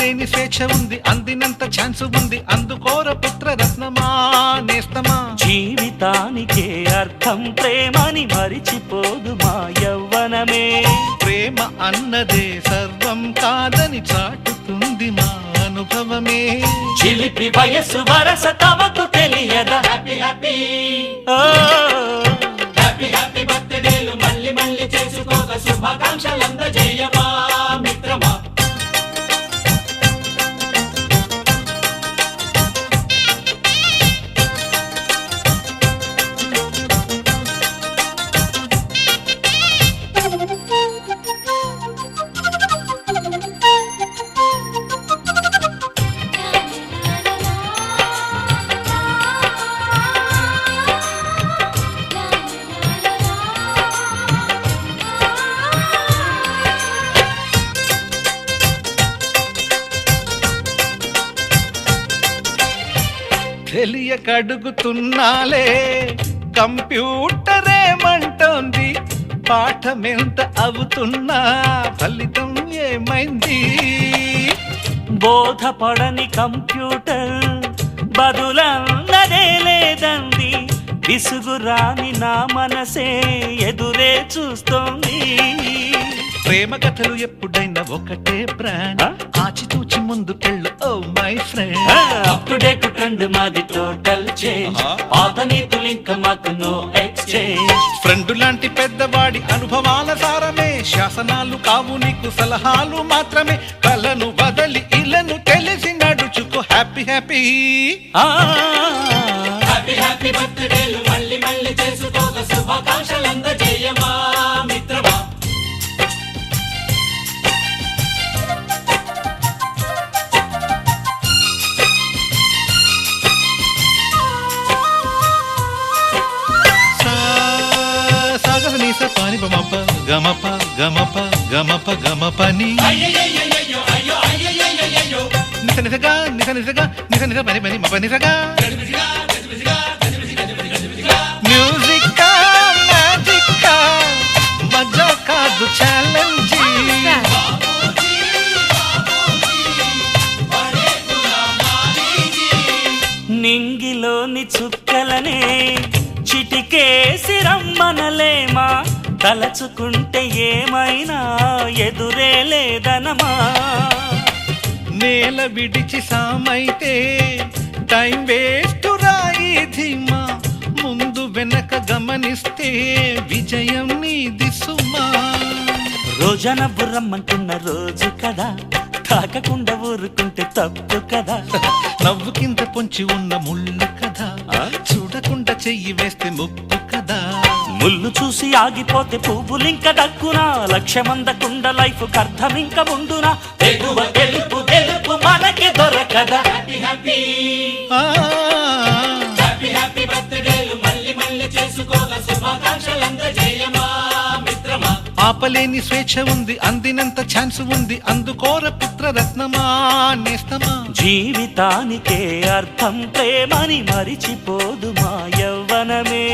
ఆపలేని స్వేచ్ఛ ఉంది, అందినంత ఛాన్స్ ఉంది, అందుకోర పుత్ర రత్నమా నేస్తమా. జీవితానికే అర్థం ప్రేమని మరిచిపోదు మా యవ్వనమే. ప్రేమ అన్నదే సర్వం కాదని చాటుతుంది మా అనుభవమే. చిలిపి వయసు వరస తమకు తెలియదా. హ్యాపీ హ్యాపీ హ్యాపీ హ్యాపీ బర్త్డేలు మళ్ళీ మళ్ళీ చేసుకోక శుభాకాంక్షలందజేయమా మిత్రమా. తెలియకడుగుతున్నాలే కంప్యూటరేమంటోంది, పాఠమెంత అవుతున్నా ఫలితం ఏమైంది. బోధపడని కంప్యూటర్ బదులన్నదే లేదంది, విసుగురాని నా మనసే ఎదురే చూస్తోంది. ప్రేమ కథలు ఎప్పుడైనా ఒకటే బ్రాండ్, ఆచితూచి ముందుకెళ్ళు oh my friend. Up to date trend మాది టోటల్ చేంజ్, పాత నీతులు ఇంకా మాకు నో ఎక్స్చేంజ్. ఫ్రెండ్ లాంటి పెద్దవాడి అనుభవాల సారమే, శాసనాలు కావు నీకు సలహాలు మాత్రమే. కలను వదలి ఇలను తెలిసి నడుచుకో హ్యాపీ హ్యాపీ హ్యాపీ హ్యాపీ బర్త్డేలు మళ్ళీ మళ్ళీ చేసుకోక శుభాకాంక్షలందజేయమా మిత్రమా. పాని బమప గమప గమప గమప గమపని నిస నిసగా నిస నిసగా నిస నిస పని పని మప నిసగా. మ్యూజిక్ మ్యాజిక్ మజా కాదు ఛాలెంజ్. నింగిలోని చుక్కలనే చిటికేసి రమ్మనలేమా, తలచుకుంటే ఏమైనా ఎదురే లేదనమా. నేల విడిచి సామైతే టైం వేస్ట్ రాయి ధీమా, ముందు వెనక గమనిస్తే విజయం నీది సుమా. రోజన బుర్రమ్మంటున్న రోజు కదా, తాకకుండా ఊరుకుంటే తప్పు కదా. నవ్వుకింత పొంచి ఉన్న ముళ్ళు కదా, చూడకుండా చెయ్యి వేస్తే ముప్పు కదా. ముళ్ళు చూసి ఆగిపోతే పువ్వులింక దక్కునా, లక్ష్యమందకుండా లైఫ్ అర్థం ఇంక ఉండునా. తెగువ తెలుపు తెలుపు మనకి దొరకదా. హ్యాపీ హ్యాపీ హ్యాపీ హ్యాపీ బర్త్డేలు మళ్ళీ మళ్ళీ చేసుకోగా శుభాకాంక్షలందజేయమా మిత్రమా. ఆపలేని స్వేచ్ఛ ఉంది, అందినంత ఛాన్స్ ఉంది, అందుకోర పుత్ర రత్నమా నేస్తమా. జీవితానికే అర్థం ప్రేమని మరిచిపోదు మా యవ్వనమే.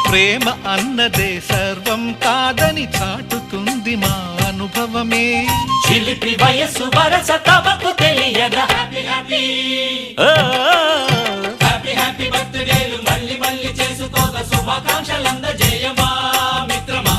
ప్రేమ అన్నదే సర్వం కాదని చాటుతుంది మా అనుభవమే. చిలిపి వయసు వరస తమకు తెలియదా. హ్యాపీ హ్యాపీ హ్యాపీ హ్యాపీ బర్త్డేలు మళ్ళీ మళ్ళీ చేసుకోక శుభాకాంక్షలందజేయమా మిత్రమా.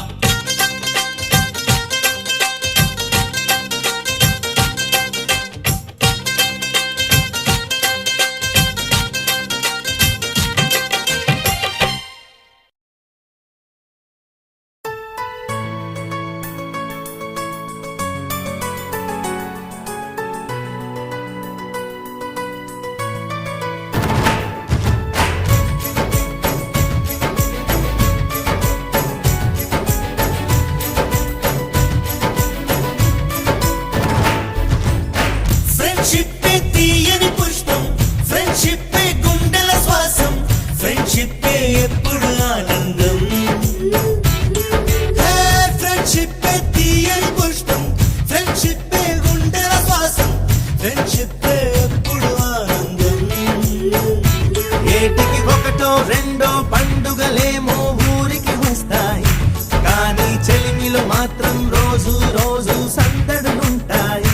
మాత్రం రోజు రోజు సందడులుంటాయి.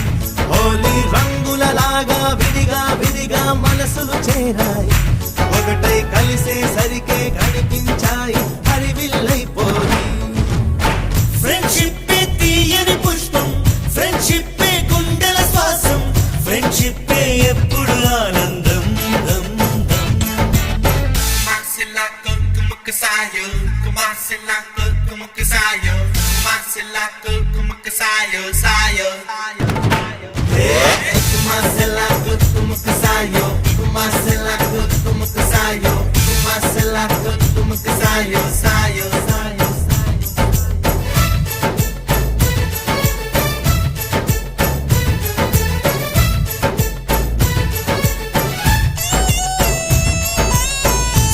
హోలీ రంగుల చేరాయి ఒకటై కలిసే సరికే కనిపించాయి హరివిల్లైపోయి ఫ్రెండ్షిప్ తీయని పుష్పం ఫ్రెండ్షిప్ గుండెల శ్వాసం ఫ్రెండ్షిప్ ఎప్పుడు ఆనందం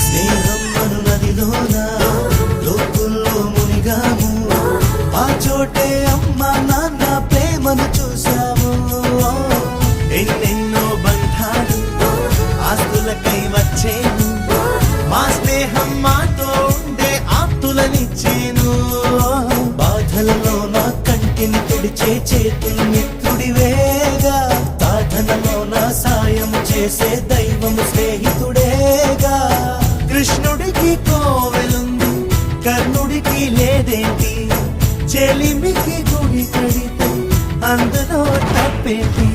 స్నేహం అను నదిలోన లోతుల్లో మునిగాము ఆ చోటే అమ్మ నాన్న ప్రేమను చూసాము ఎన్నెన్నో బంధాలు ఆస్తులకై వచ్చేను మా స్నేహం మాతో ఉండే ఆప్తులనిచ్చేను బాధలలో నా కంటిని తుడిచే చేతులు మిత్రుడివేగా సాధనలో నా సాయం చేసే దైవము స్నేహితుడేగా కృష్ణుడికి కోవెలుంది కర్ణుడికి లేదేంటి చెలిమికి గుడి కడితే అందులో తప్పేంటి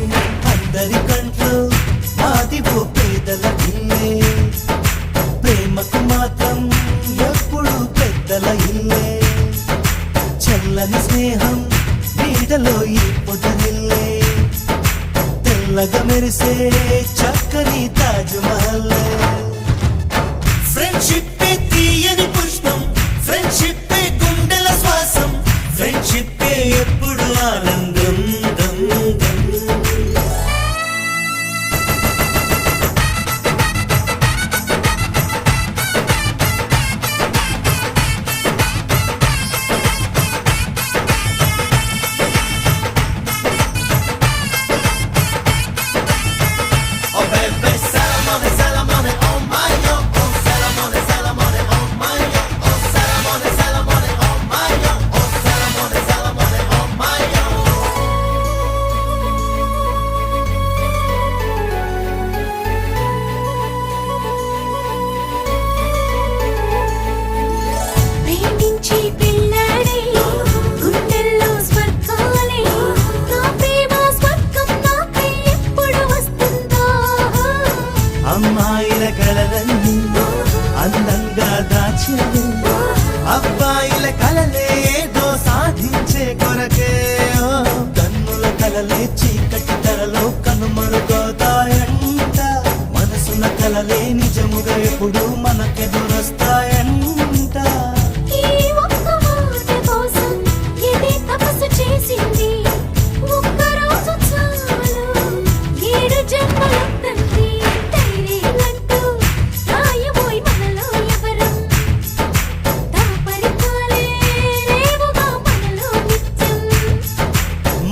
అందరి కంట్లో మాది ఓ పేదల ఇల్లే ప్రేమకు మాత్రం ఎప్పుడు పెద్దల ఇల్లే చల్లని స్నేహం నీడలో ఈ పొదరిల్లే తెల్లగా మెరిసే చక్కని తాజ్ మహల్ ఫ్రెండ్షిప్ తీయని పుష్పం ఫ్రెండ్షిప్ గుండెల శ్వాసం ఫ్రెండ్షిప్ ఎప్పుడు ఆనందం ప్రేమించి పెళ్ళాడే గుండెల్లో స్వర్గాలే నా ప్రేమ స్వర్గం నాకై ఎప్పుడు వస్తుందో అమ్మాయిల కలలన్నీ అందంగా దాచేది అబ్బాయిల కలలే ఏదో సాధించే కొరకే కన్నుల కలలే చీకటి తెరలో కనుమరుగవుతాయంట మనసున కలలే నిజముగా ఎప్పుడు మనకెదురొస్తాయంట ఈ ఒక్క మాట కోసం ఇది తపస్సు చేసింది ఒక్క రోజు చాలు 7 జన్మలొద్దంది ధైర్యమంటూ రాయబోయి మనలో ఎవరం దాపరికాలే రేవుగా మనలో నిత్యం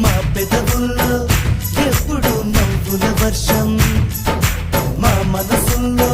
మా పెదవుల్లో ఎప్పుడు నవ్వుల వర్షం మా మనసుల్లో